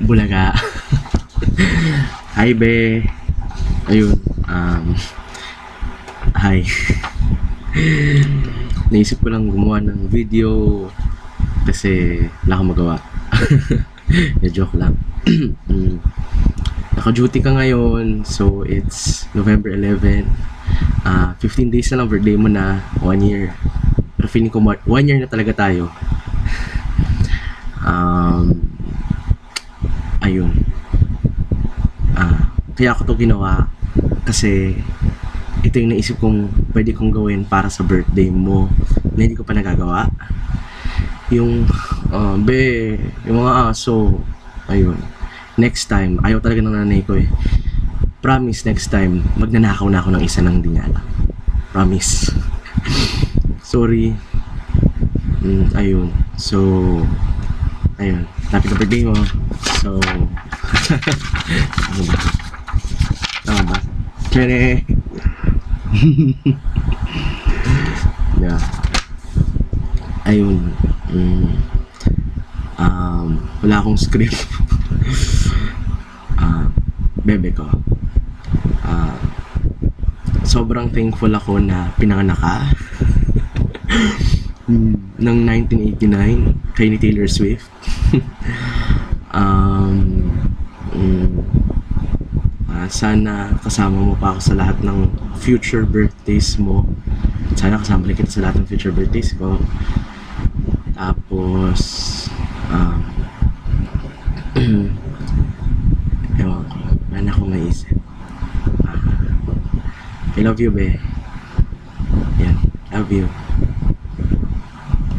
Bulaga. Hi, be. Ayun. Hi. Naisip ko lang gumawa ng video kasi wala akong magawa. Joke lang. Naka-duty ka ngayon, so it's November 11. 15 days na lang birthday mo na, 1 year. Pero feeling ko 1 year na talaga tayo. Ayun. Kaya ako to ginawa kasi ito yung naisip kong pwede kong gawin para sa birthday mo na hindi ko pa nagagawa. Yung yung mga aso, ayun, next time, ayaw talaga ng nanay ko eh. Promise, next time magnanakaw na ako ng isa ng di niya alam. Promise. Sorry. Ayun, so ayun, lapit na birthday mo, so ano ba? Tama ba? Kere. Yeah. Ayun. Wala akong script. Bebe ko. Sobrang thankful ako na pinanganak ka. Ng 1989 kay ni Taylor Swift. Sana kasama mo pa ako sa lahat ng future birthdays mo. Sana kasama rin kita sa lahat ng future birthdays ko. Tapos ewan ko, wala akong maisip. I love you, be. Yan, love you.